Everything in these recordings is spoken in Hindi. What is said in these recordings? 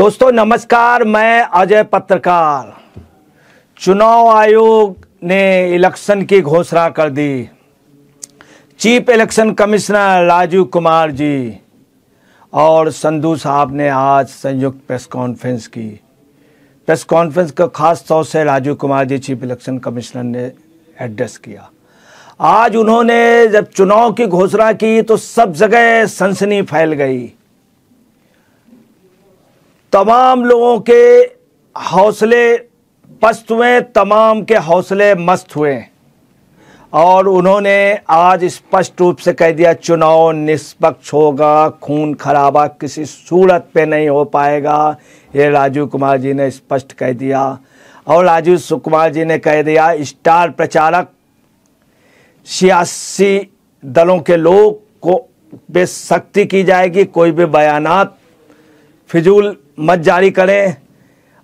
दोस्तों नमस्कार, मैं अजय पत्रकार। चुनाव आयोग ने इलेक्शन की घोषणा कर दी। Chief election commissioner Rajiv Kumar ji और संधू साहब ने आज संयुक्त प्रेस कॉन्फ्रेंस की। प्रेस कॉन्फ्रेंस को खास तौर से Rajiv Kumar ji chief election commissioner ने एड्रेस किया। आज उन्होंने जब चुनाव की घोषणा की तो सब जगह सनसनी फैल गई। तमाम लोगों के हौसले पस्त हुए, तमाम के हौसले मस्त हुए और उन्होंने आज स्पष्ट रूप से कह दिया चुनाव निष्पक्ष होगा, खून खराबा किसी सूरत पे नहीं हो पाएगा। ये राजीव कुमार जी ने स्पष्ट कह दिया। और राजीव कुमार जी ने कह दिया स्टार प्रचारक सियासी दलों के लोग को पे सख्ती की जाएगी, कोई भी बयानात फिजूल मत जारी करें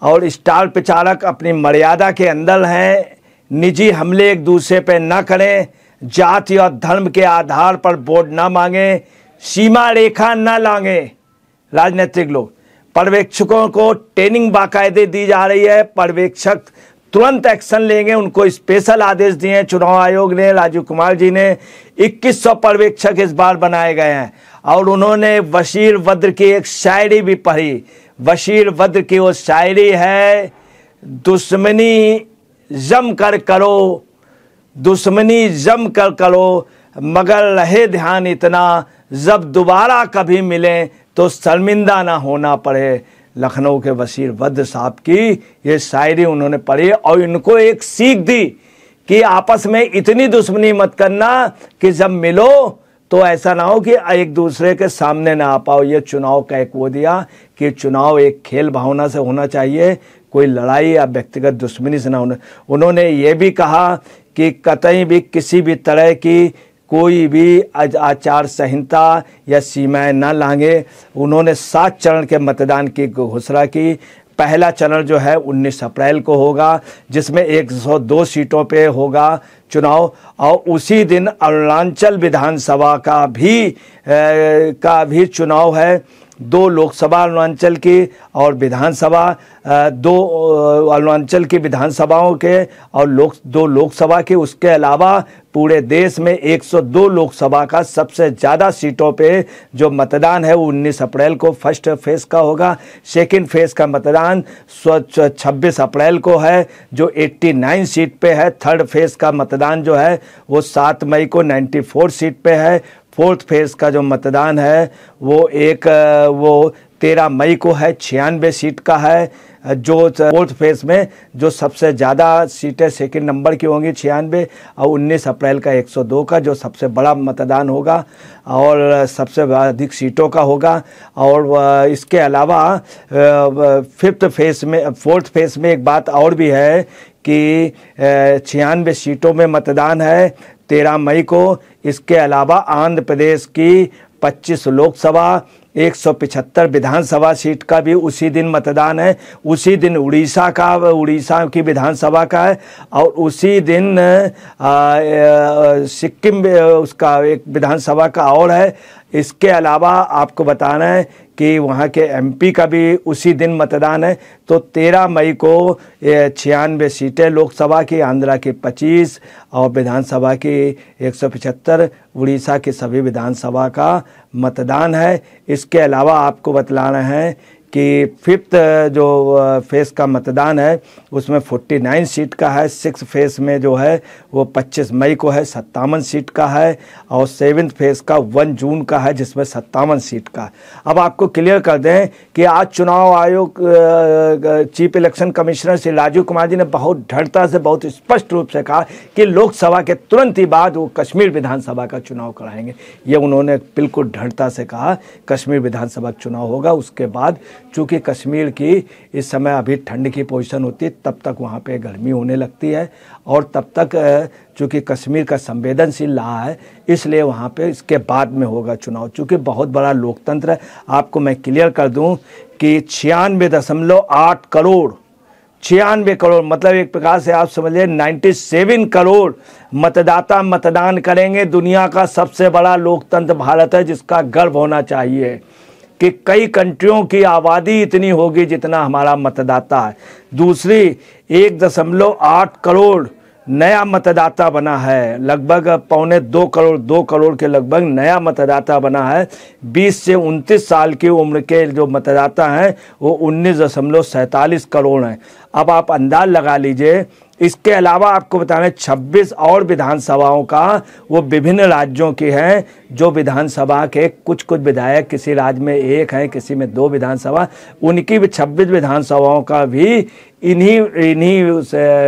और स्टार प्रचारक अपनी मर्यादा के अंदर हैं, निजी हमले एक दूसरे पर न करें, जाति और धर्म के आधार पर वोट न मांगें, सीमा रेखा न लांघें। राजनीतिक लोग पर्यवेक्षकों को ट्रेनिंग बाकायदे दी जा रही है, पर्यवेक्षक तुरंत एक्शन लेंगे, उनको स्पेशल आदेश दिए हैं चुनाव आयोग ने। राजीव कुमार जी ने 2100 पर्यवेक्षक इस बार बनाए गए हैं और उन्होंने बशीर वद्र की एक शायरी भी पढ़ी। बशीर वद्र की वो शायरी है, दुश्मनी जम कर करो, दुश्मनी जम कर करो, मगर रहे ध्यान इतना, जब दोबारा कभी मिलें तो शर्मिंदा ना होना पड़े। लखनऊ के बशीर वद्र साहब की ये शायरी उन्होंने पढ़ी और इनको एक सीख दी कि आपस में इतनी दुश्मनी मत करना कि जब मिलो तो ऐसा ना हो कि एक दूसरे के सामने ना आ पाओ। ये चुनाव का एक वो दिया कि चुनाव एक खेल भावना से होना चाहिए, कोई लड़ाई या व्यक्तिगत दुश्मनी से ना होना। उन्होंने ये भी कहा कि कतई भी किसी भी तरह की कोई भी आचार संहिता या सीमाएं न लांघे। उन्होंने 7 चरण के मतदान की घोषणा की। पहला चरण जो है 19 अप्रैल को होगा, जिसमें 102 सीटों पे होगा चुनाव और उसी दिन अरुणाचल विधानसभा का भी चुनाव है। 2 लोकसभा अरुणाचल की और विधानसभा 2 अरुणाचल की विधानसभाओं के और 2 लोकसभा के। उसके अलावा पूरे देश में 102 लोकसभा का सबसे ज़्यादा सीटों पे जो मतदान है वो 19 अप्रैल को फर्स्ट फेज़ का होगा। सेकंड फेज़ का मतदान 26 अप्रैल को है जो 89 सीट पे है। थर्ड फेज़ का मतदान जो है वो 7 मई को 94 सीट पे है। फोर्थ फेज़ का जो मतदान है वो 13 मई को है, 96 सीट का है। जो फोर्थ फेज़ में जो सबसे ज़्यादा सीटें सेकंड नंबर की होंगी 96 और 19 अप्रैल का 102 का जो सबसे बड़ा मतदान होगा और सबसे अधिक सीटों का होगा। और इसके अलावा फोर्थ फेज़ में एक बात और भी है कि 96 सीटों में मतदान है 13 मई को। इसके अलावा आंध्र प्रदेश की 25 लोकसभा 175 विधानसभा सीट का भी उसी दिन मतदान है। उसी दिन उड़ीसा की विधानसभा का है और उसी दिन सिक्किम उसका एक विधानसभा का और है। इसके अलावा आपको बताना है कि वहाँ के एमपी का भी उसी दिन मतदान है। तो 13 मई को 96 सीटें लोकसभा की, आंध्रा की 25 और विधानसभा की 175, उड़ीसा की सभी विधानसभा का मतदान है। इसके अलावा आपको बतलाना है कि फिफ्थ जो फेज़ का मतदान है उसमें 49 सीट का है। 6th फेज़ में जो है वो 25 मई को है, 57 सीट का है और 7th फेज़ का 1 जून का है जिसमें 57 सीट का। अब आपको क्लियर कर दें कि आज चुनाव आयोग chief election commissioner Shri Rajiv Kumar ji ने बहुत दृढ़ता से बहुत स्पष्ट रूप से कहा कि लोकसभा के तुरंत ही बाद वो कश्मीर विधानसभा का चुनाव कराएंगे। ये उन्होंने बिल्कुल दृढ़ता से कहा कश्मीर विधानसभा चुनाव होगा। उसके बाद चूँकि कश्मीर की इस समय अभी ठंड की पोजीशन होती है, तब तक वहाँ पे गर्मी होने लगती है और तब तक चूँकि कश्मीर का संवेदनशील रहा है इसलिए वहाँ पे इसके बाद में होगा चुनाव। चूँकि बहुत बड़ा लोकतंत्र है। आपको मैं क्लियर कर दूँ कि 96.8 करोड़ 96 करोड़ मतलब एक प्रकार से आप समझिए 97 करोड़ मतदाता मतदान करेंगे। दुनिया का सबसे बड़ा लोकतंत्र भारत है जिसका गर्व होना चाहिए कि कई कंट्रियों की आबादी इतनी होगी जितना हमारा मतदाता है। दूसरी 1.8 करोड़ नया मतदाता बना है, लगभग 2 करोड़ के लगभग नया मतदाता बना है। 20 से 29 साल की उम्र के जो मतदाता हैं वो 19.47 करोड़ हैं। अब आप अंदाज लगा लीजिए। इसके अलावा आपको बताना 26 और विधानसभाओं का वो विभिन्न राज्यों की हैं, जो विधानसभा के कुछ विधायक किसी राज्य में 1 हैं, किसी में 2 विधानसभा, उनकी भी 26 विधानसभाओं का भी इन्हीं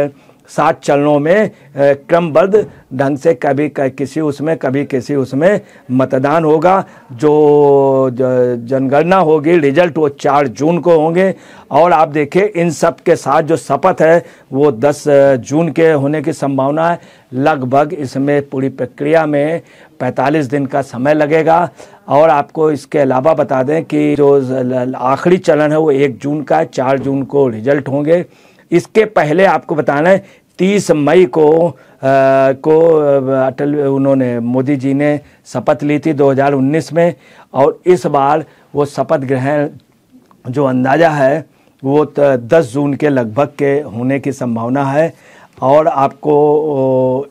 7 चरणों में क्रमबद्ध ढंग से कभी किसी उसमें कभी किसी उसमें मतदान होगा। जो जनगणना होगी, रिजल्ट वो 4 जून को होंगे। और आप देखिए इन सब के साथ जो शपथ है वो 10 जून के होने की संभावना है। लगभग इसमें पूरी प्रक्रिया में 45 दिन का समय लगेगा। और आपको इसके अलावा बता दें कि जो आखिरी चरण है वो 1 जून का है, 4 जून को रिजल्ट होंगे। इसके पहले आपको बताना है 30 मई को उन्होंने मोदी जी ने शपथ ली थी 2019 में। और इस बार वो शपथ ग्रहण जो अंदाज़ा है वो 10 जून के लगभग के होने की संभावना है। और आपको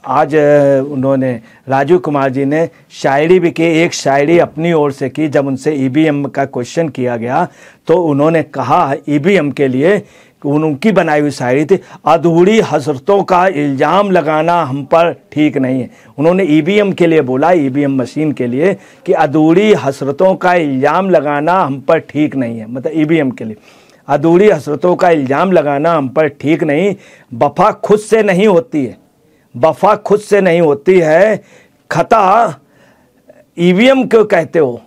आज उन्होंने राजीव कुमार जी ने शायरी भी की, एक शायरी अपनी ओर से की। जब उनसे ईवीएम का क्वेश्चन किया गया तो उन्होंने कहा ईवीएम के लिए, उनकी बनाई हुई शायरी थी, अधूरी हसरतों का इल्ज़ाम लगाना हम पर ठीक नहीं है। उन्होंने ईवीएम के लिए बोला, ईवीएम मशीन के लिए, कि अधूरी हसरतों का इल्ज़ाम लगाना हम पर ठीक नहीं है। मतलब ईवीएम के लिए अधूरी हसरतों का इल्ज़ाम लगाना हम पर ठीक नहीं। वफा खुद से नहीं होती है, वफा खुद से नहीं होती है, खता ईवीएम क्यों कहते हो?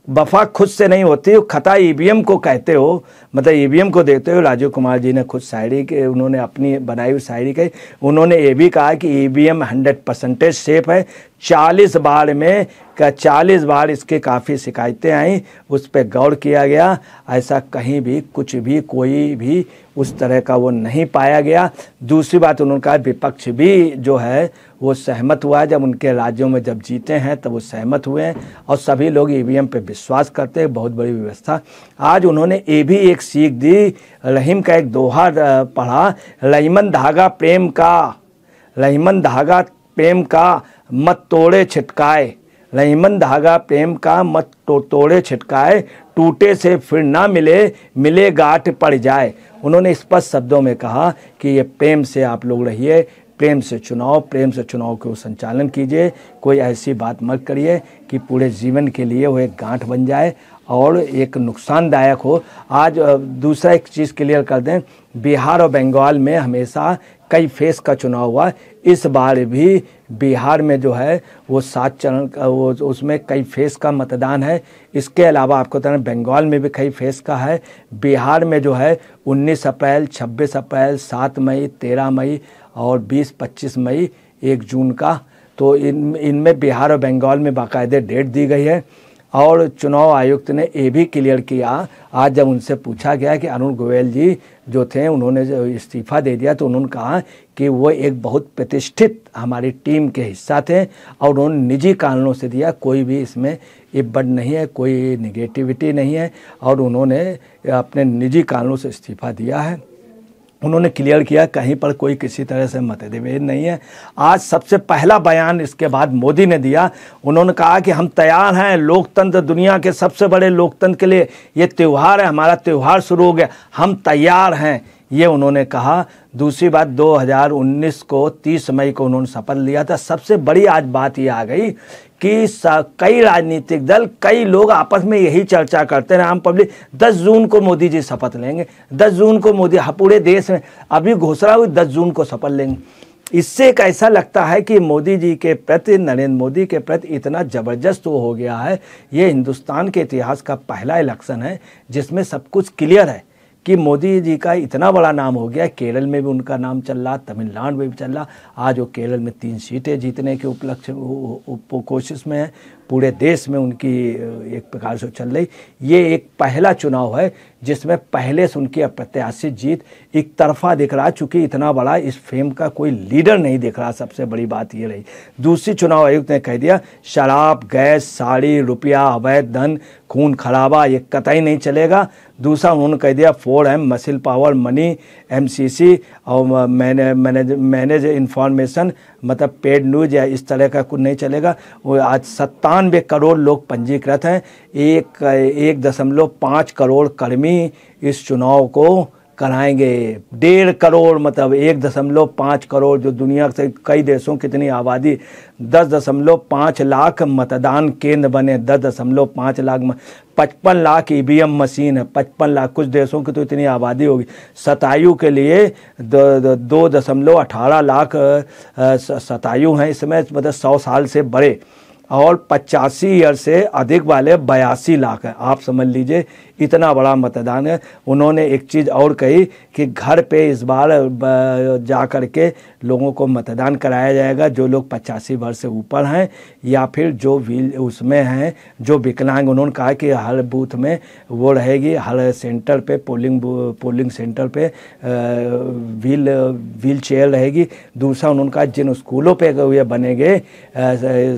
वफा खुद से नहीं होती, खता ईवीएम को कहते हो। मतलब ईवीएम को देते हो। राजीव कुमार जी ने खुद शायरी के, उन्होंने अपनी बनाई हुई शायरी कही। उन्होंने ये भी कहा कि ईवीएम 100% सेफ है। 40 बार इसके काफ़ी शिकायतें आई, उस पर गौर किया गया। ऐसा कहीं भी कुछ भी कोई भी उस तरह का वो नहीं पाया गया। दूसरी बात उन्होंने कहा विपक्ष भी जो है वो सहमत हुआ है। जब उनके राज्यों में जब जीते हैं तब वो सहमत हुए हैं और सभी लोग ईवीएम पे विश्वास करते हैं। बहुत बड़ी व्यवस्था। आज उन्होंने ये भी एक सीख दी, रहीम का एक दोहा पढ़ा, रहीमन धागा प्रेम का मत तोड़े छिटकाए, रहीमन धागा प्रेम का मत तोड़े छिटकाए, टूटे से फिर ना मिले गांठ पड़ जाए। उन्होंने स्पष्ट शब्दों में कहा कि ये प्रेम से आप लोग रहिए, प्रेम से चुनाव को संचालन कीजिए। कोई ऐसी बात मत करिए कि पूरे जीवन के लिए वो एक गांठ बन जाए और एक नुकसानदायक हो। आज दूसरा एक चीज़ क्लियर कर दें, बिहार और बंगाल में हमेशा कई फेस का चुनाव हुआ। इस बार भी बिहार में जो है वो 7 चरण का वो उसमें कई फेस का मतदान है। इसके अलावा आपको बताना बंगाल में भी कई फेस का है। बिहार में जो है 19 अप्रैल, 26 अप्रैल, 7 मई, 13 मई और 20-25 मई, 1 जून का। तो इनमें बिहार और बंगाल में बाकायदे डेट दी गई है। और चुनाव आयुक्त ने ये भी क्लियर किया, आज जब उनसे पूछा गया कि अरुण गोयल जी जो थे उन्होंने जो इस्तीफ़ा दे दिया, तो उन्होंने कहा कि वो एक बहुत प्रतिष्ठित हमारी टीम के हिस्सा थे और उन्होंने निजी कारणों से दिया। कोई भी इसमें इब्बड़ नहीं है, कोई निगेटिविटी नहीं है और उन्होंने अपने निजी कारणों से इस्तीफ़ा दिया है। उन्होंने क्लियर किया कहीं पर कोई किसी तरह से मतभेद नहीं है। आज सबसे पहला बयान इसके बाद मोदी ने दिया। उन्होंने कहा कि हम तैयार हैं, लोकतंत्र दुनिया के सबसे बड़े लोकतंत्र के लिए ये त्यौहार है, हमारा त्यौहार शुरू हो गया, हम तैयार हैं, ये उन्होंने कहा। दूसरी बात 2019 को 30 मई को उन्होंने शपथ लिया था। सबसे बड़ी आज बात ये आ गई कि कई राजनीतिक दल, कई लोग आपस में यही चर्चा करते हैं, आम पब्लिक 10 जून को मोदी जी शपथ लेंगे, 10 जून को मोदी, पूरे देश में अभी घोषणा हुई 10 जून को शपथ लेंगे। इससे एक ऐसा लगता है कि मोदी जी के प्रति, नरेंद्र मोदी के प्रति इतना ज़बरदस्त वो हो गया है। ये हिंदुस्तान के इतिहास का पहला इलेक्शन है जिसमें सब कुछ क्लियर है कि मोदी जी का इतना बड़ा नाम हो गया, केरल में भी उनका नाम चल रहा, तमिलनाडु में भी चल रहा। आज वो केरल में 3 सीटें जीतने के उपलक्ष्य कोशिश में है, पूरे देश में उनकी एक प्रकार से चल रही। ये एक पहला चुनाव है जिसमें पहले से उनकी अप्रत्याशित जीत एक तरफा दिख रहा है, चूँकि इतना बड़ा इस फेम का कोई लीडर नहीं दिख रहा। सबसे बड़ी बात ये रही। दूसरी, चुनाव आयुक्त ने कह दिया शराब, गैस, साड़ी, रुपया, अवैध धन, खून खराबा ये कतई नहीं चलेगा। दूसरा, उन्होंने कह दिया 4M muscle power money, MCC और मैनेज इंफॉर्मेशन, मतलब पेड न्यूज या इस तरह का कुछ नहीं चलेगा। वो आज 97 करोड़ लोग पंजीकृत हैं। 1.5 करोड़ कर्मी इस चुनाव को कराएंगे। 1.5 करोड़ मतलब 1.5 करोड़, जो दुनिया से कई देशों की इतनी आबादी, 10.5 लाख मतदान केंद्र बने, 10.5 लाख, 55 लाख EVM मशीन है, 55 लाख। कुछ देशों की तो इतनी आबादी होगी। शतायु के लिए 2.18 लाख शतायु हैं इसमें, मतलब 100 साल से बड़े, और 85 ईयर से अधिक वाले 82 लाख है। आप समझ लीजिए इतना बड़ा मतदान है। उन्होंने एक चीज़ और कही कि घर पे इस बार जा कर के लोगों को मतदान कराया जाएगा, जो लोग 85 वर्ष से ऊपर हैं या फिर जो व्हील उसमें हैं, जो विकलांग। उन्होंने कहा कि हर बूथ में वो रहेगी, हर सेंटर पे पोलिंग सेंटर पे व्हील चेयर रहेगी। दूसरा, उन्होंने कहा जिन स्कूलों पे ये बनेंगे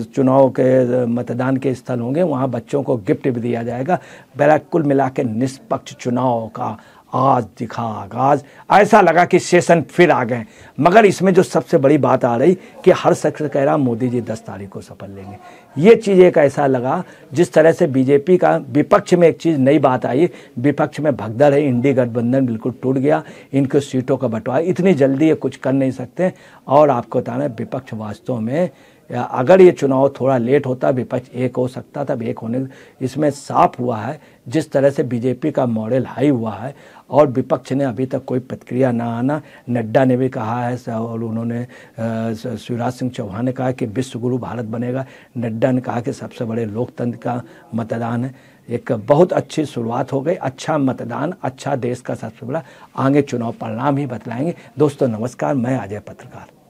चुनाव के मतदान के स्थल होंगे, वहाँ बच्चों को गिफ्ट भी दिया जाएगा। बहरहाल कुल मिला के निष्पक्ष चुनाव का आज दिखा आगाज। ऐसा लगा कि सेशन फिर आ गए। मगर इसमें जो सबसे बड़ी बात आ रही कि हर शख्स कह रहा मोदी जी 10 तारीख को शपथ लेंगे। ये चीज़ एक ऐसा लगा जिस तरह से बीजेपी का विपक्ष में एक चीज़ नई बात आई। विपक्ष में भगदड़ है, इंडी गठबंधन बिल्कुल टूट गया, इनकी सीटों का बंटवारा, इतनी जल्दी ये कुछ कर नहीं सकते। और आपको बताना विपक्ष वास्तव में, अगर ये चुनाव थोड़ा लेट होता विपक्ष एक हो सकता था। एक होने इसमें साफ हुआ है जिस तरह से बीजेपी का मॉडल हाई हुआ है, और विपक्ष ने अभी तक कोई प्रतिक्रिया ना आना। नड्डा ने भी कहा है और उन्होंने शिवराज सिंह चौहान ने कहा कि विश्व गुरु भारत बनेगा। नड्डा ने कहा कि सबसे बड़े लोकतंत्र का मतदान है। एक बहुत अच्छी शुरुआत हो गई, अच्छा मतदान, अच्छा देश का सबसे बड़ा। आगे चुनाव परिणाम ही बतलाएंगे। दोस्तों नमस्कार, मैं अजय पत्रकार।